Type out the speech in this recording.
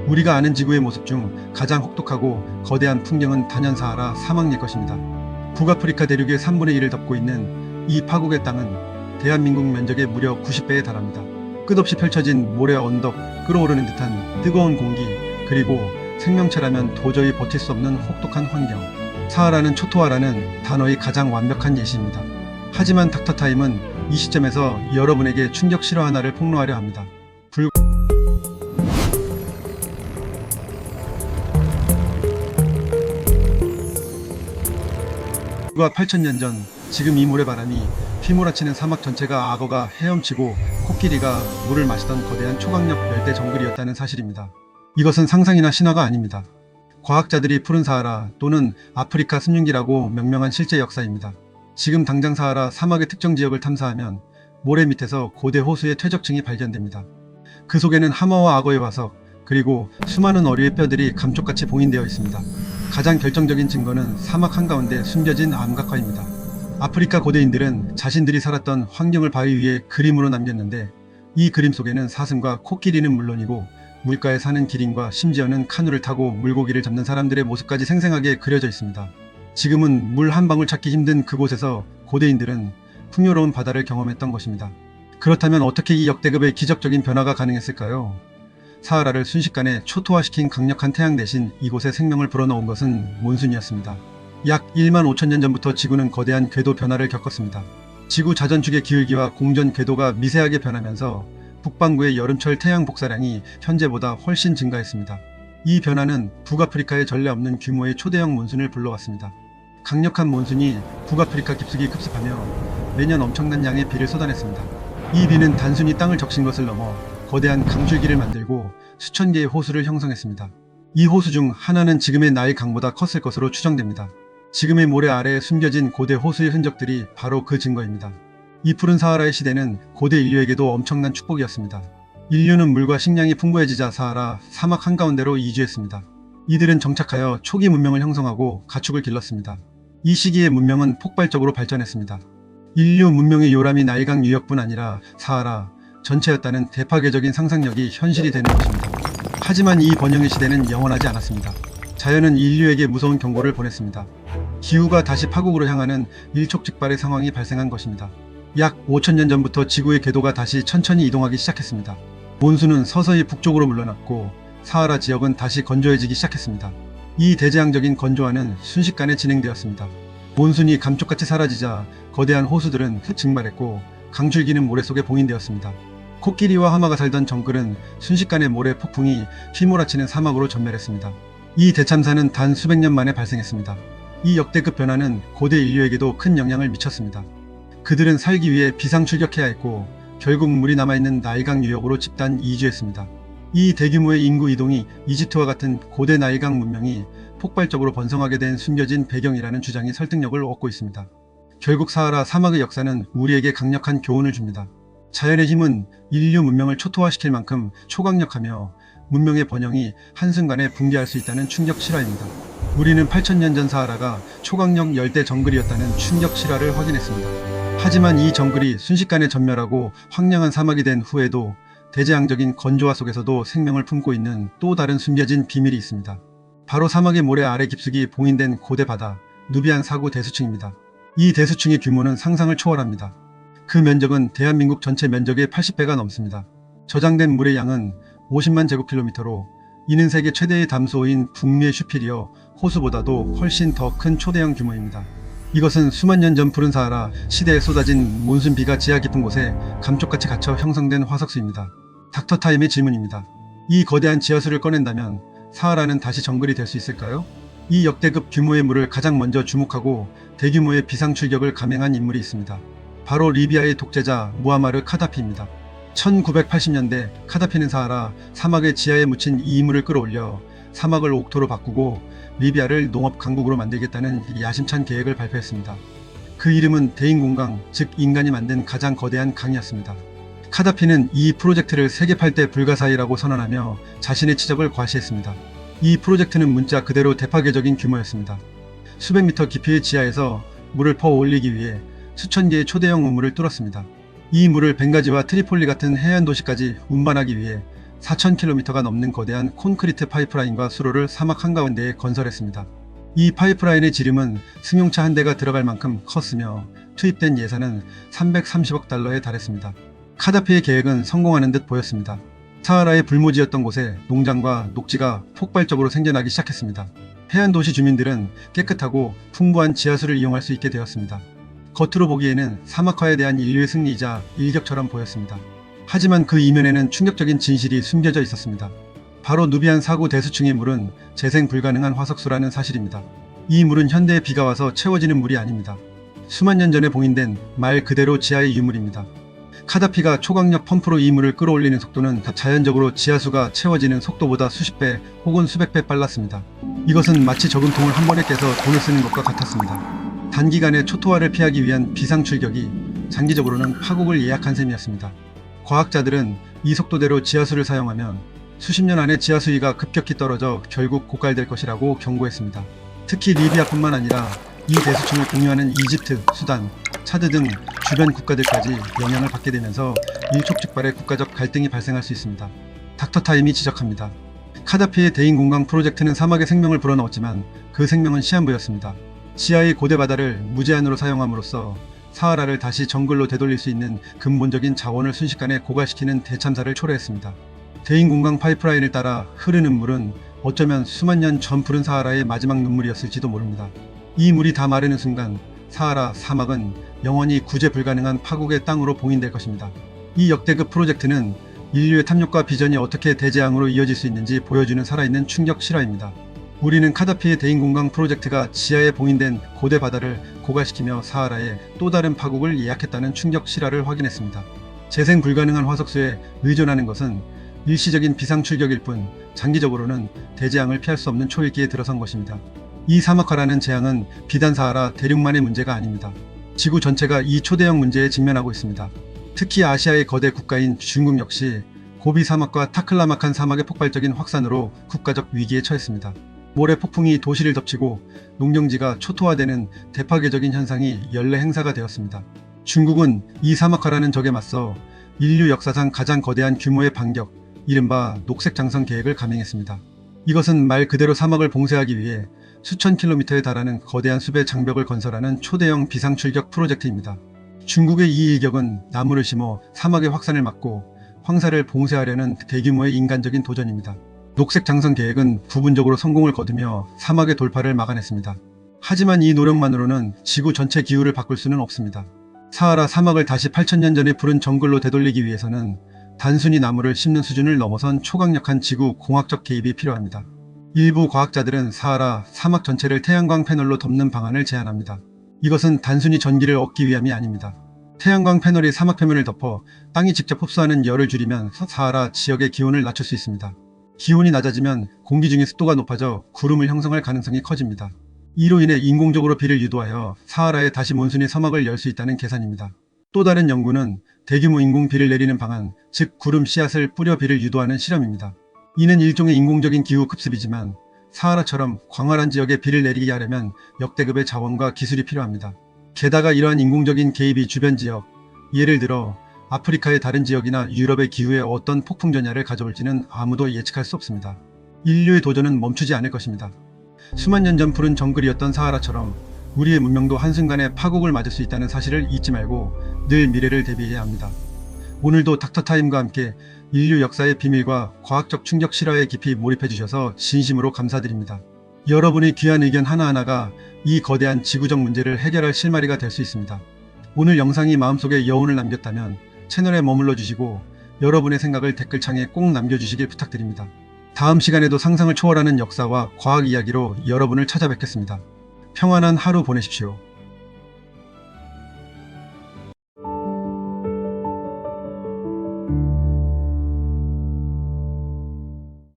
우리가 아는 지구의 모습 중 가장 혹독하고 거대한 풍경은 단연 사하라 사막일 것입니다. 북아프리카 대륙의 3분의 1을 덮고 있는 이 파국의 땅은 대한민국 면적의 무려 90배에 달합니다. 끝없이 펼쳐진 모래 언덕, 끓어오르는 듯한 뜨거운 공기, 그리고 생명체라면 도저히 버틸 수 없는 혹독한 환경. 사하라는 초토화라는 단어의 가장 완벽한 예시입니다. 하지만 닥터타임은 이 시점에서 여러분에게 충격 실화 하나를 폭로하려 합니다. 불과 8,000년 전, 지금 이 모래바람이 휘몰아치는 사막 전체가 악어가 헤엄치고 코끼리가 물을 마시던 거대한 초강력 열대 정글이었다는 사실입니다. 이것은 상상이나 신화가 아닙니다. 과학자들이 푸른 사하라 또는 아프리카 습륜기라고 명명한 실제 역사입니다. 지금 당장 사하라 사막의 특정 지역을 탐사하면 모래 밑에서 고대 호수의 퇴적층이 발견됩니다. 그 속에는 하마와 악어의 화석, 그리고 수많은 어류의 뼈들이 감쪽같이 봉인되어 있습니다. 가장 결정적인 증거는 사막 한가운데 숨겨진 암각화입니다. 아프리카 고대인들은 자신들이 살았던 환경을 바위 위에 그림으로 남겼는데, 이 그림 속에는 사슴과 코끼리는 물론이고 물가에 사는 기린과 심지어는 카누를 타고 물고기를 잡는 사람들의 모습까지 생생하게 그려져 있습니다. 지금은 물 한 방울 찾기 힘든 그곳에서 고대인들은 풍요로운 바다를 경험했던 것입니다. 그렇다면 어떻게 이 역대급의 기적적인 변화가 가능했을까요? 사하라를 순식간에 초토화시킨 강력한 태양 대신 이곳에 생명을 불어넣은 것은 몬순이었습니다. 약 15,000년 전부터 지구는 거대한 궤도 변화를 겪었습니다. 지구 자전축의 기울기와 공전 궤도가 미세하게 변하면서 북반구의 여름철 태양 복사량이 현재보다 훨씬 증가했습니다. 이 변화는 북아프리카에 전례 없는 규모의 초대형 몬순을 불러왔습니다. 강력한 몬순이 북아프리카 깊숙이 급습하며 매년 엄청난 양의 비를 쏟아냈습니다. 이 비는 단순히 땅을 적신 것을 넘어 거대한 강줄기를 만들고 수천 개의 호수를 형성했습니다. 이 호수 중 하나는 지금의 나일 강보다 컸을 것으로 추정됩니다. 지금의 모래 아래에 숨겨진 고대 호수의 흔적들이 바로 그 증거입니다. 이 푸른 사하라의 시대는 고대 인류에게도 엄청난 축복이었습니다. 인류는 물과 식량이 풍부해지자 사하라 사막 한가운데로 이주했습니다. 이들은 정착하여 초기 문명을 형성하고 가축을 길렀습니다. 이 시기의 문명은 폭발적으로 발전했습니다. 인류 문명의 요람이 나일강 유역뿐 아니라 사하라 전체였다는 대파괴적인 상상력이 현실이 되는 것입니다. 하지만 이 번영의 시대는 영원하지 않았습니다. 자연은 인류에게 무서운 경고를 보냈습니다. 기후가 다시 파국으로 향하는 일촉즉발의 상황이 발생한 것입니다. 약 5,000년 전부터 지구의 궤도가 다시 천천히 이동하기 시작했습니다. 몬순은 서서히 북쪽으로 물러났고 사하라 지역은 다시 건조해지기 시작했습니다. 이 대재앙적인 건조화는 순식간에 진행되었습니다. 몬순이 감쪽같이 사라지자 거대한 호수들은 증발했고 강줄기는 모래 속에 봉인되었습니다. 코끼리와 하마가 살던 정글은 순식간에 모래 폭풍이 휘몰아치는 사막으로 전멸했습니다. 이 대참사는 단 수백 년 만에 발생했습니다. 이 역대급 변화는 고대 인류에게도 큰 영향을 미쳤습니다. 그들은 살기 위해 비상 출격해야 했고 결국 물이 남아있는 나일강 유역으로 집단 이주했습니다. 이 대규모의 인구 이동이 이집트와 같은 고대 나일강 문명이 폭발적으로 번성하게 된 숨겨진 배경이라는 주장이 설득력을 얻고 있습니다. 결국 사하라 사막의 역사는 우리에게 강력한 교훈을 줍니다. 자연의 힘은 인류 문명을 초토화시킬 만큼 초강력하며 문명의 번영이 한순간에 붕괴할 수 있다는 충격 실화입니다. 우리는 8,000년 전 사하라가 초강력 열대 정글이었다는 충격 실화를 확인했습니다. 하지만 이 정글이 순식간에 전멸하고 황량한 사막이 된 후에도 대재앙적인 건조화 속에서도 생명을 품고 있는 또 다른 숨겨진 비밀이 있습니다. 바로 사막의 모래 아래 깊숙이 봉인된 고대 바다, 누비안 사구 대수층입니다. 이 대수층의 규모는 상상을 초월합니다. 그 면적은 대한민국 전체 면적의 80배가 넘습니다. 저장된 물의 양은 50만 제곱킬로미터로 이는 세계 최대의 담수호인 북미의 슈피리어 호수보다도 훨씬 더 큰 초대형 규모입니다. 이것은 수만 년 전 푸른 사하라 시대에 쏟아진 몬순비가 지하 깊은 곳에 감쪽같이 갇혀 형성된 화석수입니다. 닥터타임의 질문입니다. 이 거대한 지하수를 꺼낸다면 사하라는 다시 정글이 될 수 있을까요? 이 역대급 규모의 물을 가장 먼저 주목하고 대규모의 비상 출격을 감행한 인물이 있습니다. 바로 리비아의 독재자 무아마르 카다피입니다. 1980년대 카다피는 사하라 사막의 지하에 묻힌 이 물을 끌어올려 사막을 옥토로 바꾸고 리비아를 농업 강국으로 만들겠다는 야심찬 계획을 발표했습니다. 그 이름은 대인공강, 즉 인간이 만든 가장 거대한 강이었습니다. 카다피는 이 프로젝트를 세계 8대 불가사의라고 선언하며 자신의 치적을 과시했습니다. 이 프로젝트는 문자 그대로 대파괴적인 규모였습니다. 수백 미터 깊이의 지하에서 물을 퍼 올리기 위해 수천 개의 초대형 우물을 뚫었습니다. 이 물을 벵가지와 트리폴리 같은 해안 도시까지 운반하기 위해 4,000km가 넘는 거대한 콘크리트 파이프라인과 수로를 사막 한가운데에 건설했습니다. 이 파이프라인의 지름은 승용차 한 대가 들어갈 만큼 컸으며 투입된 예산은 330억 달러에 달했습니다. 카다피의 계획은 성공하는 듯 보였습니다. 사하라의 불모지였던 곳에 농장과 녹지가 폭발적으로 생겨나기 시작했습니다. 해안 도시 주민들은 깨끗하고 풍부한 지하수를 이용할 수 있게 되었습니다. 겉으로 보기에는 사막화에 대한 인류의 승리이자 일격처럼 보였습니다. 하지만 그 이면에는 충격적인 진실이 숨겨져 있었습니다. 바로 누비안 사구 대수층의 물은 재생 불가능한 화석수라는 사실입니다. 이 물은 현대에 비가 와서 채워지는 물이 아닙니다. 수만 년 전에 봉인된 말 그대로 지하의 유물입니다. 카다피가 초강력 펌프로 이 물을 끌어올리는 속도는 자연적으로 지하수가 채워지는 속도보다 수십 배 혹은 수백 배 빨랐습니다. 이것은 마치 저금통을 한 번에 깨서 돈을 쓰는 것과 같았습니다. 단기간에 초토화를 피하기 위한 비상출격이 장기적으로는 파국을 예약한 셈이었습니다. 과학자들은 이 속도대로 지하수를 사용하면 수십 년 안에 지하수위가 급격히 떨어져 결국 고갈될 것이라고 경고했습니다. 특히 리비아뿐만 아니라 이 대수층을 공유하는 이집트, 수단, 차드 등 주변 국가들까지 영향을 받게 되면서 일촉즉발의 국가적 갈등이 발생할 수 있습니다. 닥터타임이 지적합니다. 카다피의 대인공강 프로젝트는 사막에 생명을 불어넣었지만 그 생명은 시한부였습니다. 지하의 고대 바다를 무제한으로 사용함으로써 사하라를 다시 정글로 되돌릴 수 있는 근본적인 자원을 순식간에 고갈시키는 대참사를 초래했습니다. 대인공강 파이프라인을 따라 흐르는 물은 어쩌면 수만 년 전 푸른 사하라의 마지막 눈물이었을지도 모릅니다. 이 물이 다 마르는 순간 사하라 사막은 영원히 구제 불가능한 파국의 땅으로 봉인될 것입니다. 이 역대급 프로젝트는 인류의 탐욕과 비전이 어떻게 대재앙으로 이어질 수 있는지 보여주는 살아있는 충격 실화입니다. 우리는 카다피의 대인공강 프로젝트가 지하에 봉인된 고대 바다를 고갈시키며 사하라의 또 다른 파국을 예약했다는 충격 실화를 확인했습니다. 재생 불가능한 화석수에 의존하는 것은 일시적인 비상출격일 뿐 장기적으로는 대재앙을 피할 수 없는 초일기에 들어선 것입니다. 이 사막화라는 재앙은 비단 사하라 대륙만의 문제가 아닙니다. 지구 전체가 이 초대형 문제에 직면하고 있습니다. 특히 아시아의 거대 국가인 중국 역시 고비 사막과 타클라마칸 사막의 폭발적인 확산으로 국가적 위기에 처했습니다. 모래 폭풍이 도시를 덮치고 농경지가 초토화되는 대파괴적인 현상이 연례 행사가 되었습니다. 중국은 이 사막화라는 적에 맞서 인류 역사상 가장 거대한 규모의 반격, 이른바 녹색장성 계획을 감행했습니다. 이것은 말 그대로 사막을 봉쇄하기 위해 수천 킬로미터에 달하는 거대한 숲의 장벽을 건설하는 초대형 비상출격 프로젝트입니다. 중국의 이 일격은 나무를 심어 사막의 확산을 막고 황사를 봉쇄하려는 대규모의 인간적인 도전입니다. 녹색장성 계획은 부분적으로 성공을 거두며 사막의 돌파를 막아냈습니다. 하지만 이 노력만으로는 지구 전체 기후를 바꿀 수는 없습니다. 사하라 사막을 다시 8,000년 전의 푸른 정글로 되돌리기 위해서는 단순히 나무를 심는 수준을 넘어선 초강력한 지구 공학적 개입이 필요합니다. 일부 과학자들은 사하라 사막 전체를 태양광 패널로 덮는 방안을 제안합니다. 이것은 단순히 전기를 얻기 위함이 아닙니다. 태양광 패널이 사막 표면을 덮어 땅이 직접 흡수하는 열을 줄이면 사하라 지역의 기온을 낮출 수 있습니다. 기온이 낮아지면 공기 중의 습도가 높아져 구름을 형성할 가능성이 커집니다. 이로 인해 인공적으로 비를 유도하여 사하라에 다시 몬순이 서막을 열 수 있다는 계산입니다. 또 다른 연구는 대규모 인공 비를 내리는 방안, 즉 구름 씨앗을 뿌려 비를 유도하는 실험입니다. 이는 일종의 인공적인 기후 급습이지만 사하라처럼 광활한 지역에 비를 내리게 하려면 역대급의 자원과 기술이 필요합니다. 게다가 이러한 인공적인 개입이 주변 지역, 예를 들어 아프리카의 다른 지역이나 유럽의 기후에 어떤 폭풍 전야를 가져올지는 아무도 예측할 수 없습니다. 인류의 도전은 멈추지 않을 것입니다. 수만 년 전 푸른 정글이었던 사하라처럼 우리의 문명도 한순간에 파국을 맞을 수 있다는 사실을 잊지 말고 늘 미래를 대비해야 합니다. 오늘도 닥터타임과 함께 인류 역사의 비밀과 과학적 충격 실화에 깊이 몰입해 주셔서 진심으로 감사드립니다. 여러분의 귀한 의견 하나하나가 이 거대한 지구적 문제를 해결할 실마리가 될 수 있습니다. 오늘 영상이 마음속에 여운을 남겼다면 채널에 머물러 주시고 여러분의 생각을 댓글창에 꼭 남겨주시길 부탁드립니다. 다음 시간에도 상상을 초월하는 역사와 과학 이야기로 여러분을 찾아뵙겠습니다. 평안한 하루 보내십시오.